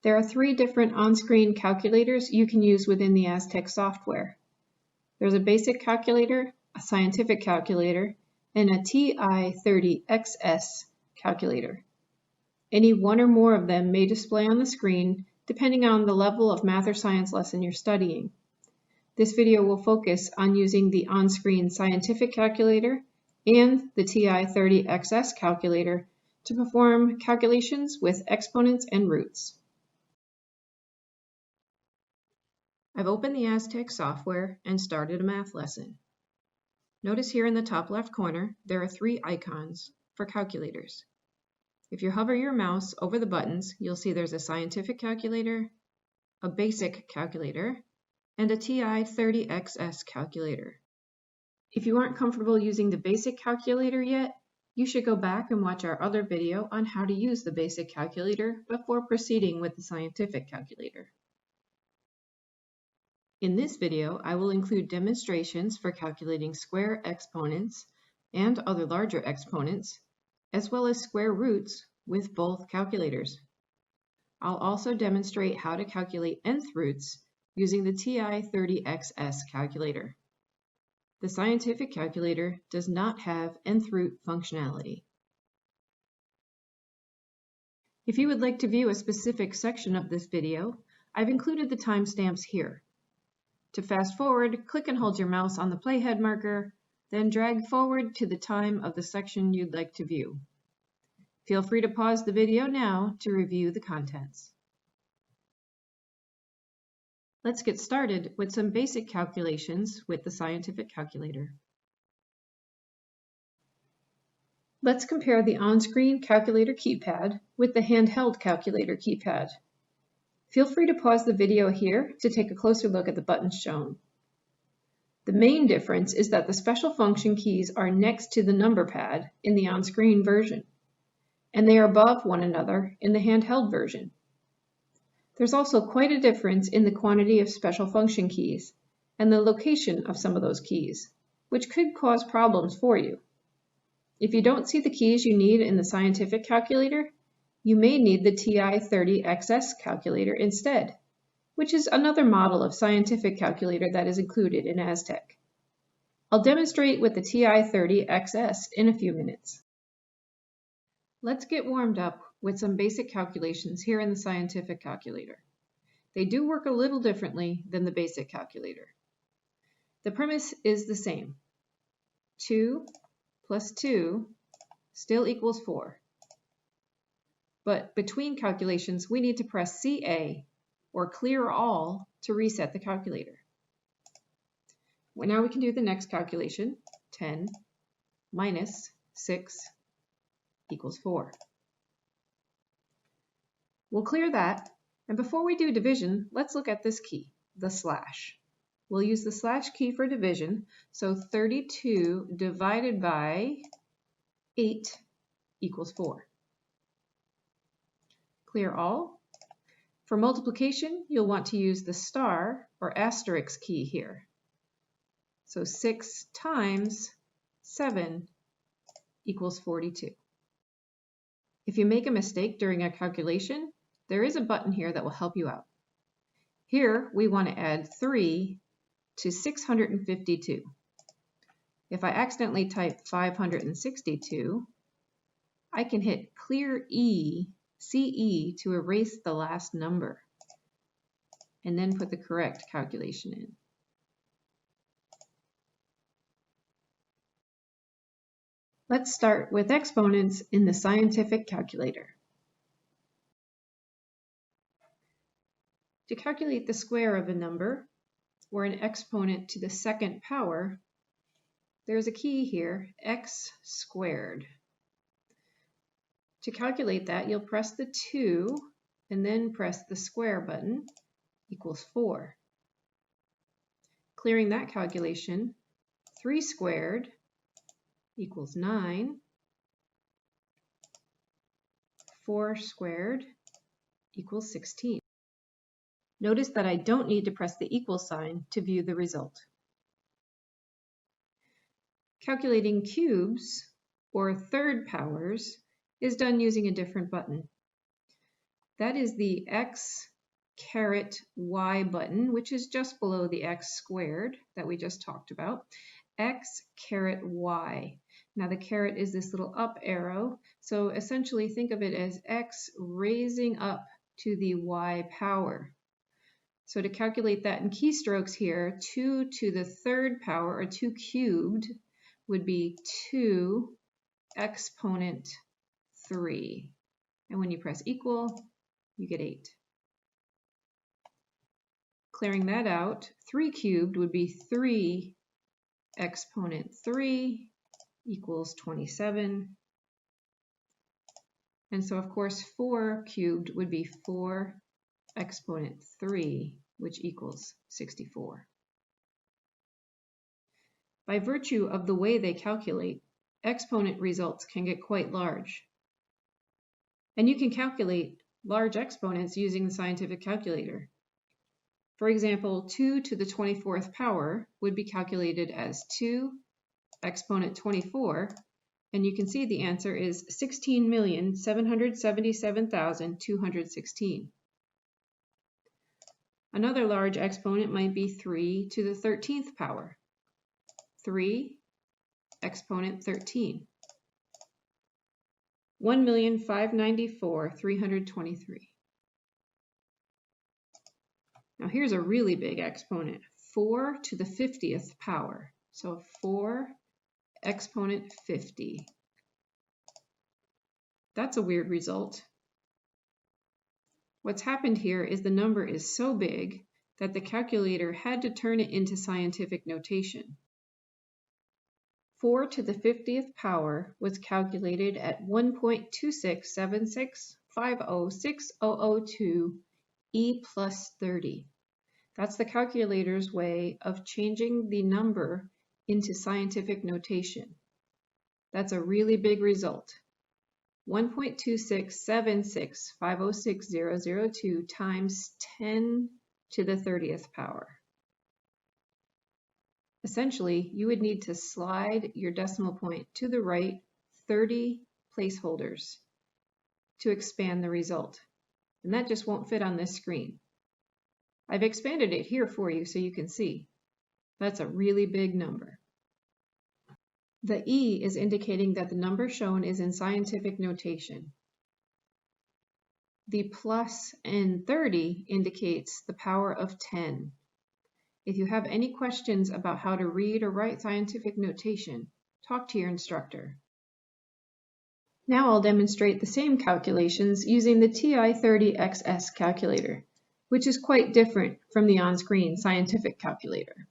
There are 3 different on-screen calculators you can use within the Aztec software. There's a basic calculator, a scientific calculator, and a TI-30XS calculator. Any one or more of them may display on the screen depending on the level of math or science lesson you're studying. This video will focus on using the on-screen scientific calculator and the TI-30XS calculator to perform calculations with exponents and roots. I've opened the Aztec software and started a math lesson. Notice here in the top left corner, there are 3 icons for calculators. If you hover your mouse over the buttons, you'll see there's a scientific calculator, a basic calculator, and a TI-30XS calculator. If you aren't comfortable using the basic calculator yet, you should go back and watch our other video on how to use the basic calculator before proceeding with the scientific calculator. In this video, I will include demonstrations for calculating square exponents and other larger exponents, as well as square roots with both calculators. I'll also demonstrate how to calculate nth roots using the TI-30XS calculator. The scientific calculator does not have nth root functionality. If you would like to view a specific section of this video, I've included the timestamps here. To fast forward, click and hold your mouse on the playhead marker, then drag forward to the time of the section you'd like to view. Feel free to pause the video now to review the contents. Let's get started with some basic calculations with the scientific calculator. Let's compare the on-screen calculator keypad with the handheld calculator keypad. Feel free to pause the video here to take a closer look at the buttons shown. The main difference is that the special function keys are next to the number pad in the on-screen version, and they are above one another in the handheld version. There's also quite a difference in the quantity of special function keys and the location of some of those keys, which could cause problems for you. If you don't see the keys you need in the scientific calculator, you may need the TI-30XS calculator instead, which is another model of scientific calculator that is included in Aztec. I'll demonstrate with the TI-30XS in a few minutes. Let's get warmed up with some basic calculations here in the scientific calculator. They do work a little differently than the basic calculator. The premise is the same. 2 plus 2 still equals 4. But between calculations, we need to press CA or clear all to reset the calculator. Well, now we can do the next calculation. 10 minus 6 equals 4. We'll clear that, and before we do division, let's look at this key, the slash. We'll use the slash key for division, so 32 divided by 8 equals 4. Clear all. For multiplication, you'll want to use the star or asterisk key here. So 6 times 7 equals 42. If you make a mistake during a calculation, there is a button here that will help you out. Here, we want to add 3 to 652. If I accidentally type 562, I can hit clear CE to erase the last number, and then put the correct calculation in. Let's start with exponents in the scientific calculator. To calculate the square of a number, or an exponent to the second power, there's a key here, x squared. To calculate that, you'll press the 2 and then press the square button, equals 4. Clearing that calculation, 3 squared equals 9, 4 squared equals 16. Notice that I don't need to press the equal sign to view the result. Calculating cubes, or third powers, is done using a different button. That is the x caret y button, which is just below the x squared that we just talked about. X caret y. Now the caret is this little up arrow, so essentially think of it as x raising up to the y power. So to calculate that in keystrokes here, 2 to the third power, or 2 cubed, would be 2 exponent 3. And when you press equal, you get 8. Clearing that out, 3 cubed would be 3 exponent 3 equals 27. And so, of course, 4 cubed would be 4 exponent 3, which equals 64. By virtue of the way they calculate, exponent results can get quite large. And you can calculate large exponents using the scientific calculator. For example, 2 to the 24th power would be calculated as 2 exponent 24, and you can see the answer is 16,777,216. Another large exponent might be 3 to the 13th power. 3 exponent 13. 1,594,323. Now here's a really big exponent, 4 to the 50th power. So 4 exponent 50. That's a weird result. What's happened here is the number is so big that the calculator had to turn it into scientific notation. 4 to the 50th power was calculated at 1.2676506002 e plus 30. That's the calculator's way of changing the number into scientific notation. That's a really big result. 1.2676506002 times 10 to the 30th power. Essentially, you would need to slide your decimal point to the right 30 placeholders to expand the result. And that just won't fit on this screen. I've expanded it here for you so you can see. That's a really big number. The E is indicating that the number shown is in scientific notation. The plus in 30 indicates the power of 10. If you have any questions about how to read or write scientific notation, talk to your instructor. Now I'll demonstrate the same calculations using the TI-30XS calculator, which is quite different from the on-screen scientific calculator.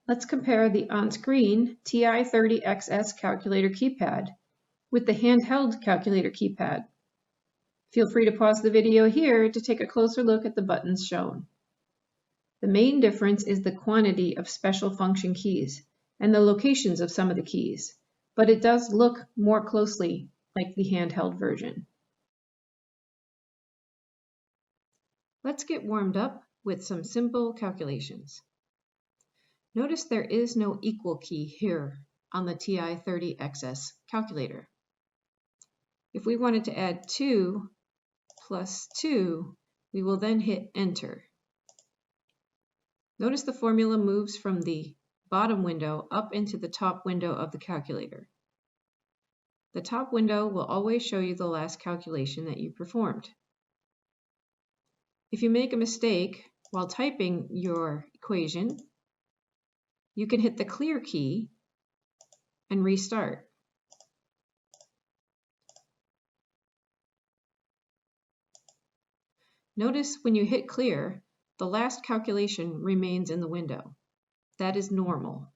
Let's compare the on-screen TI-30XS calculator keypad with the handheld calculator keypad. Feel free to pause the video here to take a closer look at the buttons shown. The main difference is the quantity of special function keys and the locations of some of the keys, but it does look more closely like the handheld version. Let's get warmed up with some simple calculations. Notice there is no equal key here on the TI-30XS calculator. If we wanted to add 2 plus 2, we will then hit enter. Notice the formula moves from the bottom window up into the top window of the calculator. The top window will always show you the last calculation that you performed. If you make a mistake while typing your equation, you can hit the clear key and restart. Notice when you hit clear, the last calculation remains in the window. That is normal.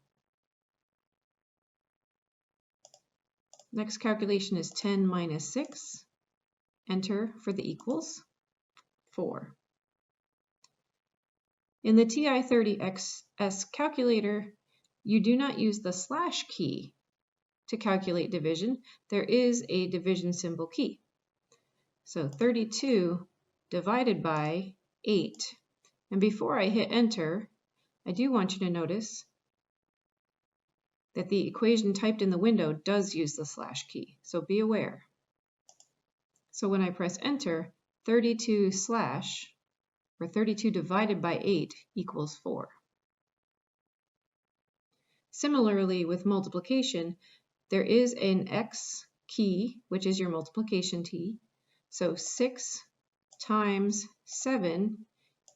Next calculation is 10 minus 6. Enter for the equals, 4. In the TI-30XS calculator, you do not use the slash key to calculate division. There is a division symbol key. So 32 divided by 8. And before I hit enter, I do want you to notice that the equation typed in the window does use the slash key, so be aware. So when I press enter, 32 slash, or 32 divided by 8 equals 4. Similarly with multiplication, there is an X key, which is your multiplication key. So 6 times 7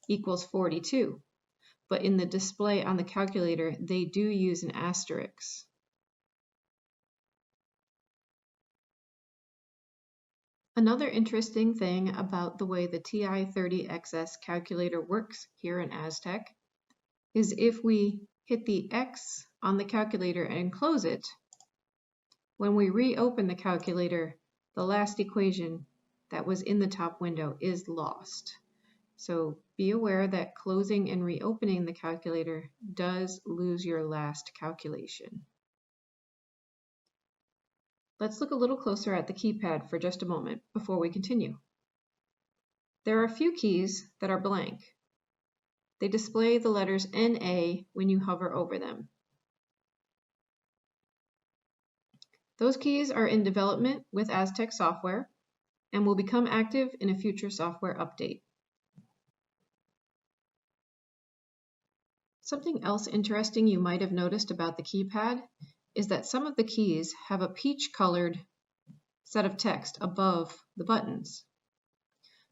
equals 42. But in the display on the calculator, they do use an asterisk. Another interesting thing about the way the TI-30XS calculator works here in Aztec is if we hit the X on the calculator and close it, when we reopen the calculator, the last equation that was in the top window is lost. So be aware that closing and reopening the calculator does lose your last calculation. Let's look a little closer at the keypad for just a moment before we continue. There are a few keys that are blank. They display the letters NA when you hover over them. Those keys are in development with Aztec software and will become active in a future software update. Something else interesting you might have noticed about the keypad is that some of the keys have a peach-colored set of text above the buttons.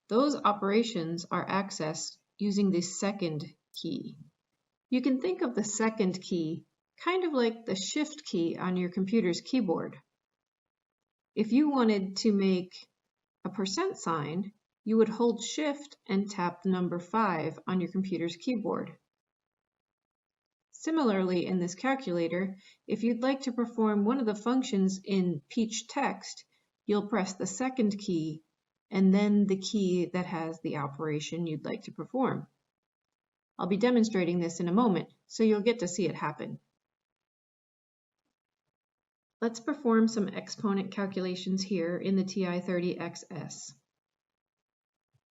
Those operations are accessed using the second key. You can think of the second key kind of like the shift key on your computer's keyboard. If you wanted to make a percent sign, you would hold shift and tap the number 5 on your computer's keyboard. Similarly, in this calculator, if you'd like to perform one of the functions in peach text, you'll press the second key and then the key that has the operation you'd like to perform. I'll be demonstrating this in a moment, so you'll get to see it happen. Let's perform some exponent calculations here in the TI-30XS.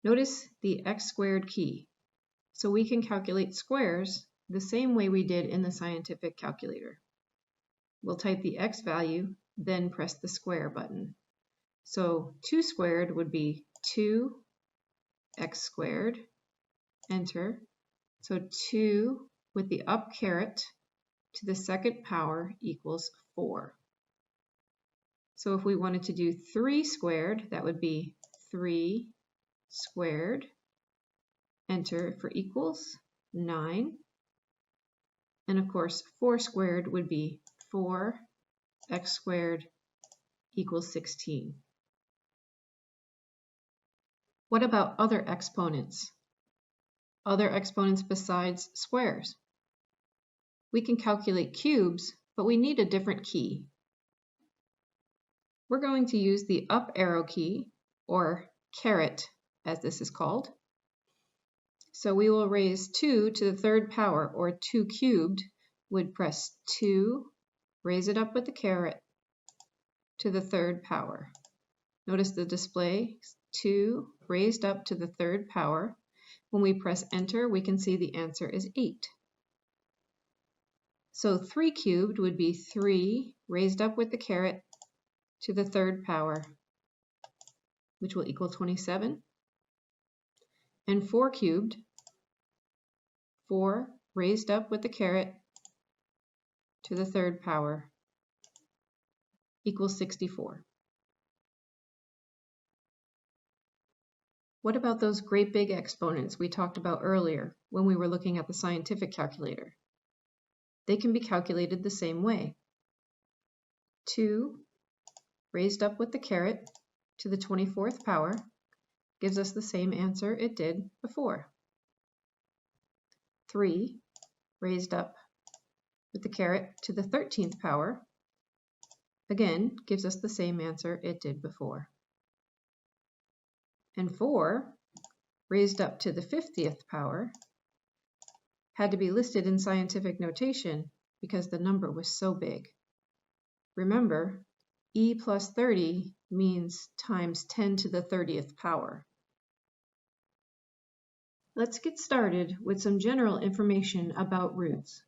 Notice the x squared key, so we can calculate squares the same way we did in the scientific calculator. We'll type the x value, then press the square button. So 2 squared would be 2x squared, enter. So 2 with the up caret to the second power equals 4. So if we wanted to do 3 squared, that would be 3 squared, enter for equals 9. And of course, 4 squared would be 4x squared equals 16. What about other exponents? Other exponents besides squares? We can calculate cubes, but we need a different key. We're going to use the up arrow key, or caret as this is called. So we will raise 2 to the third power, or 2 cubed would press 2, raise it up with the caret to the third power. Notice the display, 2 raised up to the third power. When we press enter, we can see the answer is 8. So 3 cubed would be 3 raised up with the caret to the third power, which will equal 27. And 4 cubed, 4 raised up with the caret to the third power equals 64. What about those great big exponents we talked about earlier when we were looking at the scientific calculator? They can be calculated the same way. 2 raised up with the caret to the 24th power gives us the same answer it did before. 3 raised up with the caret to the 13th power again gives us the same answer it did before. And 4 raised up to the 50th power had to be listed in scientific notation because the number was so big. Remember, e plus 30 means times 10 to the 30th power. Let's get started with some general information about roots.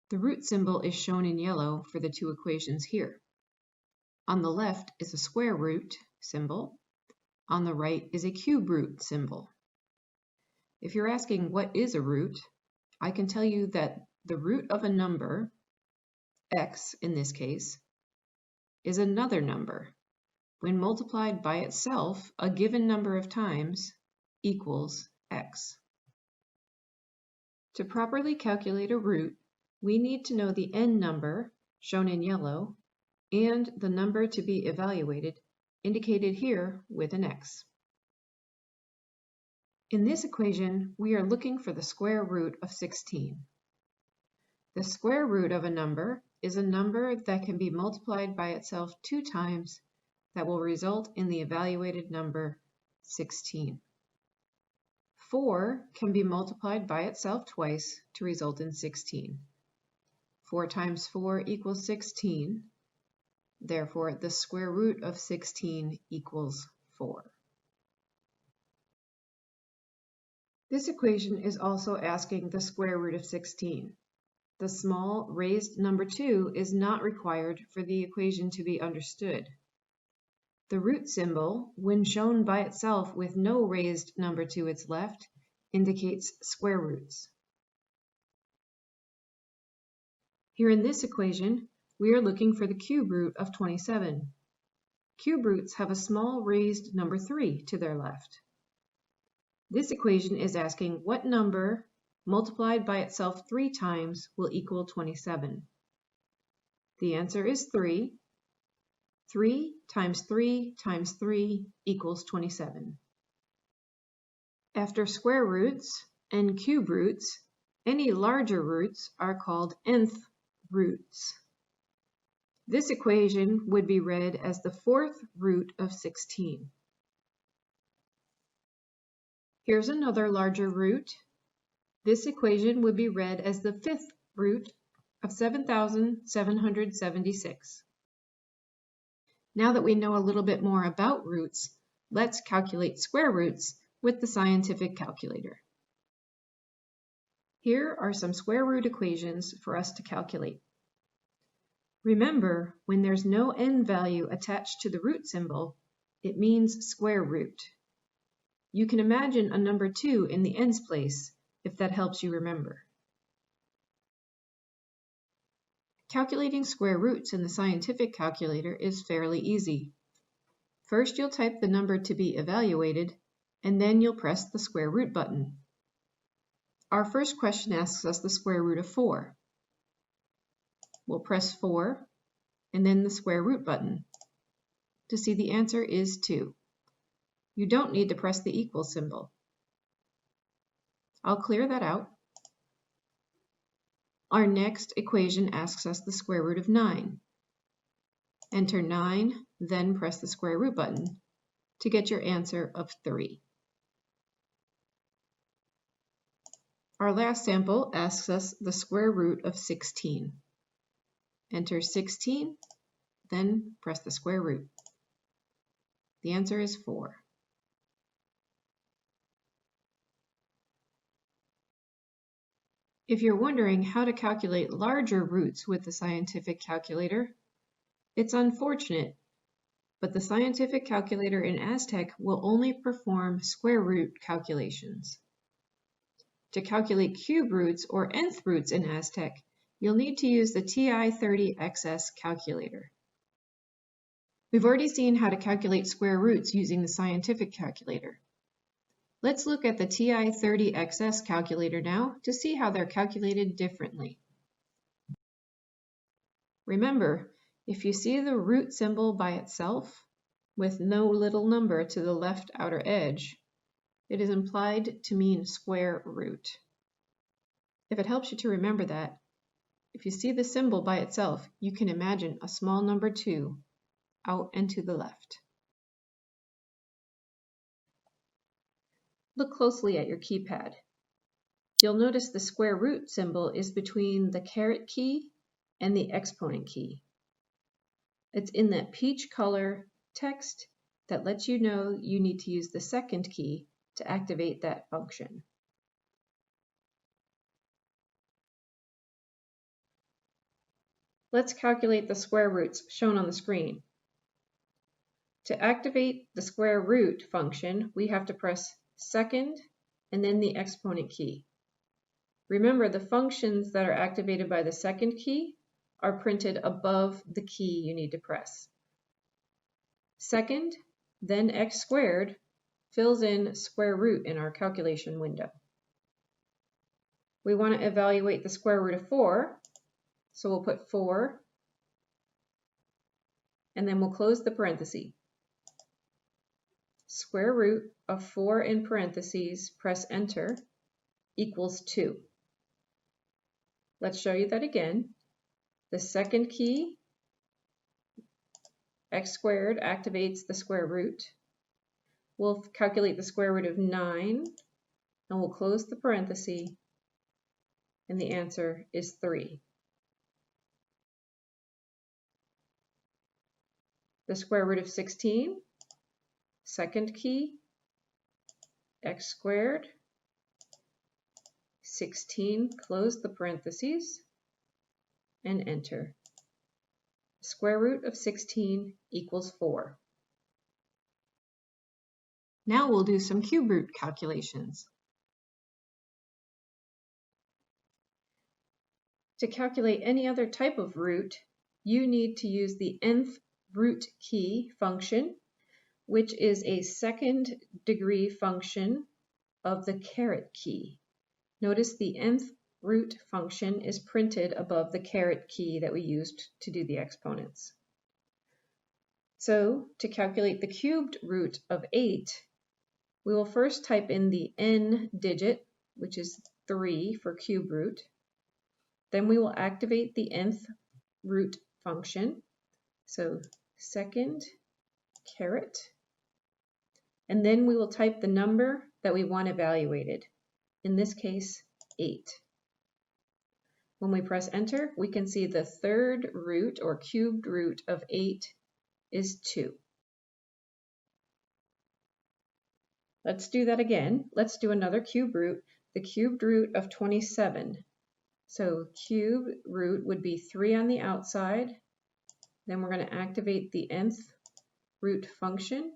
The root symbol is shown in yellow for the two equations here. On the left is a square root symbol. On the right is a cube root symbol. If you're asking what is a root, I can tell you that the root of a number, x in this case, is another number. When multiplied by itself a given number of times equals x. To properly calculate a root, we need to know the n number, shown in yellow, and the number to be evaluated, indicated here with an x. In this equation, we are looking for the square root of 16. The square root of a number is a number that can be multiplied by itself 2 times that will result in the evaluated number 16. 4 can be multiplied by itself twice to result in 16. 4 times 4 equals 16. Therefore, the square root of 16 equals 4. This equation is also asking the square root of 16. The small raised number 2 is not required for the equation to be understood. The root symbol, when shown by itself with no raised number to its left, indicates square roots. Here in this equation, we are looking for the cube root of 27. Cube roots have a small raised number 3 to their left. This equation is asking what number multiplied by itself 3 times will equal 27. The answer is 3. 3 times 3 times 3 equals 27. After square roots and cube roots, any larger roots are called nth roots. This equation would be read as the 4th root of 16. Here's another larger root. This equation would be read as the 5th root of 7,776. Now that we know a little bit more about roots, let's calculate square roots with the scientific calculator. Here are some square root equations for us to calculate. Remember, when there's no n value attached to the root symbol, it means square root. You can imagine a number 2 in the n's place, if that helps you remember. Calculating square roots in the scientific calculator is fairly easy. First, you'll type the number to be evaluated, and then you'll press the square root button. Our first question asks us the square root of 4. We'll press 4, and then the square root button. To see the answer is 2. You don't need to press the equal symbol. I'll clear that out. Our next equation asks us the square root of 9. Enter 9, then press the square root button to get your answer of 3. Our last sample asks us the square root of 16. Enter 16, then press the square root. The answer is 4. If you're wondering how to calculate larger roots with the scientific calculator, it's unfortunate, but the scientific calculator in Aztec will only perform square root calculations. To calculate cube roots or nth roots in Aztec, you'll need to use the TI-30XS calculator. We've already seen how to calculate square roots using the scientific calculator. Let's look at the TI-30XS calculator now to see how they're calculated differently. Remember, if you see the root symbol by itself, with no little number to the left outer edge, it is implied to mean square root. If it helps you to remember that, if you see the symbol by itself, you can imagine a small number 2 out and to the left. Look closely at your keypad. You'll notice the square root symbol is between the caret key and the exponent key. It's in that peach color text that lets you know you need to use the second key to activate that function. Let's calculate the square roots shown on the screen. To activate the square root function, we have to press second and then the exponent key. Remember, the functions that are activated by the second key are printed above the key you need to press. Second, then x squared fills in square root in our calculation window. We want to evaluate the square root of 4, so we'll put 4, and then we'll close the parenthesis. Square root of 4 in parentheses, press enter, equals 2. Let's show you that again. The second key, x squared, activates the square root. We'll calculate the square root of 9, and we'll close the parenthesis, and the answer is 3. The square root of 16, second key, x squared, 16, close the parentheses, and enter. Square root of 16 equals 4. Now we'll do some cube root calculations. To calculate any other type of root, you need to use the nth root key function, which is a second degree function of the caret key. Notice the nth root function is printed above the caret key that we used to do the exponents. So to calculate the cubed root of 8, we will first type in the n digit, which is 3 for cube root. Then we will activate the nth root function. So second caret. And then we will type the number that we want evaluated. In this case, 8. When we press enter, we can see the third root or cubed root of 8 is 2. Let's do that again. Let's do another cube root, the cubed root of 27. So cube root would be 3 on the outside. Then we're going to activate the nth root function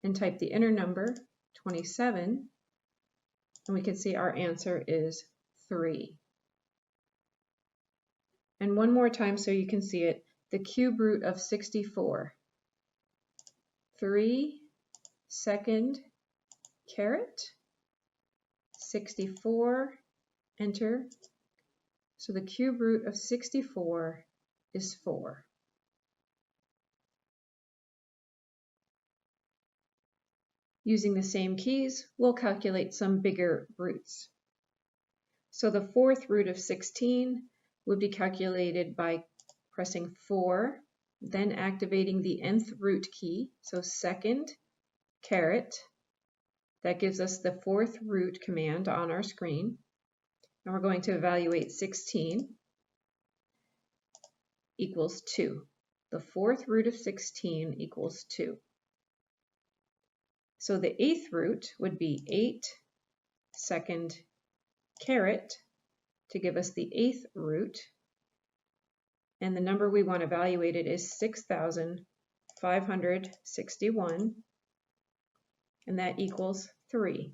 and type the inner number, 27. And we can see our answer is 3. And one more time so you can see it, the cube root of 64. 3 second caret, 64, enter. So the cube root of 64 is 4. Using the same keys, we'll calculate some bigger roots. So the fourth root of 16 would be calculated by pressing 4, then activating the nth root key, so second caret. That gives us the fourth root command on our screen. And we're going to evaluate 16 equals 2. The fourth root of 16 equals 2. So the eighth root would be 8 second caret to give us the eighth root. And the number we want evaluated is 6,561. And that equals 3.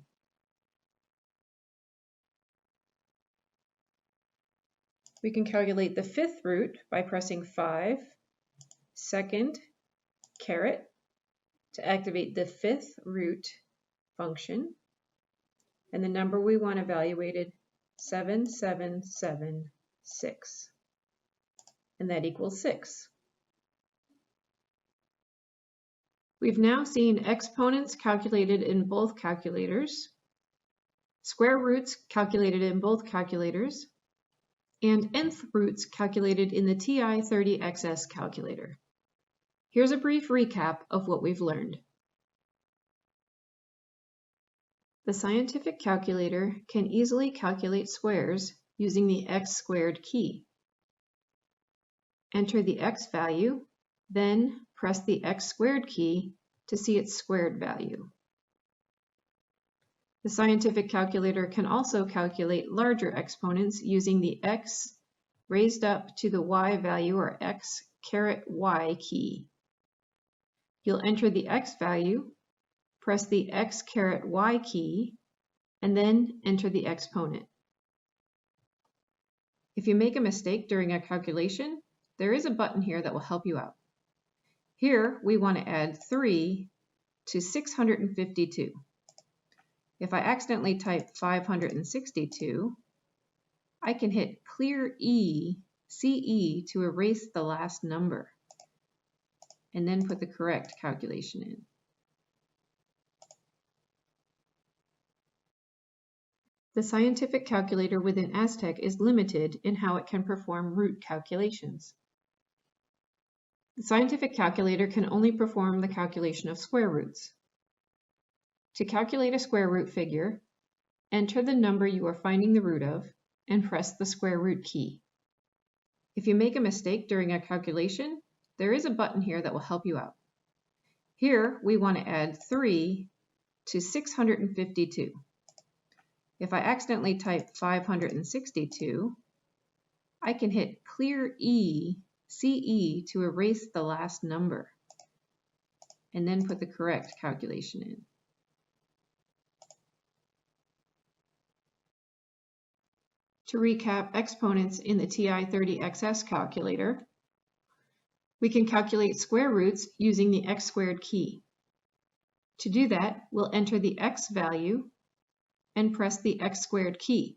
We can calculate the fifth root by pressing 5 second caret to activate the fifth root function. And the number we want evaluated, 7776. And that equals 6. We've now seen exponents calculated in both calculators, square roots calculated in both calculators, and nth roots calculated in the TI-30XS calculator. Here's a brief recap of what we've learned. The scientific calculator can easily calculate squares using the x squared key. Enter the x value, then press the x squared key to see its squared value. The scientific calculator can also calculate larger exponents using the x raised up to the y value or x caret y key. You'll enter the x value, press the x caret y key, and then enter the exponent. If you make a mistake during a calculation, there is a button here that will help you out. Here, we want to add 3 to 652. If I accidentally type 562, I can hit Clear E, CE to erase the last number, and then put the correct calculation in. The scientific calculator within Aztec is limited in how it can perform root calculations. The scientific calculator can only perform the calculation of square roots. To calculate a square root figure, enter the number you are finding the root of and press the square root key. If you make a mistake during a calculation, there is a button here that will help you out. Here, we want to add 3 to 652. If I accidentally type 562, I can hit Clear E, CE to erase the last number, and then put the correct calculation in. To recap exponents in the TI-30XS calculator, we can calculate square roots using the x squared key. To do that, we'll enter the x value and press the x squared key.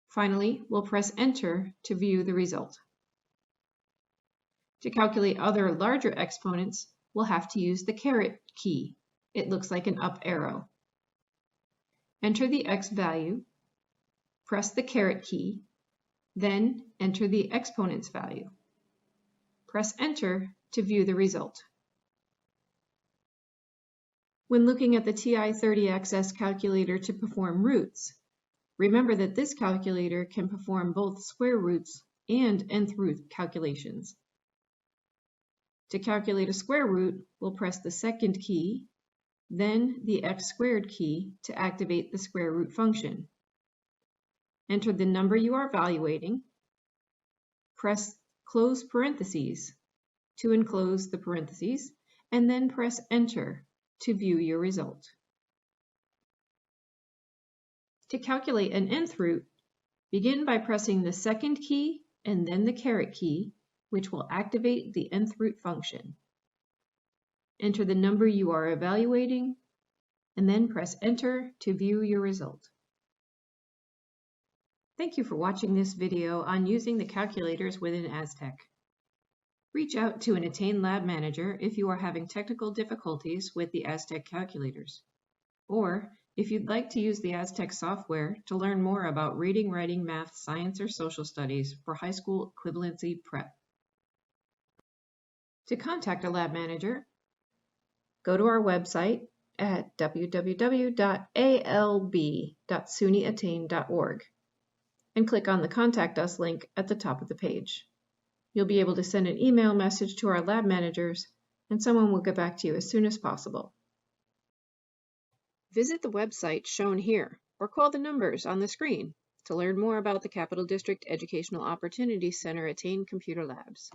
Finally, we'll press enter to view the result. To calculate other larger exponents, we'll have to use the caret key. It looks like an up arrow. Enter the x value, press the caret key, then enter the exponent's value. Press enter to view the result. When looking at the TI-30XS calculator to perform roots, remember that this calculator can perform both square roots and nth root calculations. To calculate a square root, we'll press the second key, then the x squared key to activate the square root function. Enter the number you are evaluating, press close parentheses to enclose the parentheses, and then press enter to view your result. To calculate an nth root, begin by pressing the second key and then the caret key, which will activate the nth root function. Enter the number you are evaluating, and then press enter to view your result. Thank you for watching this video on using the calculators within Aztec. Reach out to an Attain Lab Manager if you are having technical difficulties with the Aztec calculators, or if you'd like to use the Aztec software to learn more about reading, writing, math, science, or social studies for high school equivalency prep. To contact a lab manager, go to our website at www.alb.sunyattain.org and click on the Contact Us link at the top of the page. You'll be able to send an email message to our lab managers, and someone will get back to you as soon as possible. Visit the website shown here, or call the numbers on the screen to learn more about the Capital District Educational Opportunity Center Attain Computer Labs.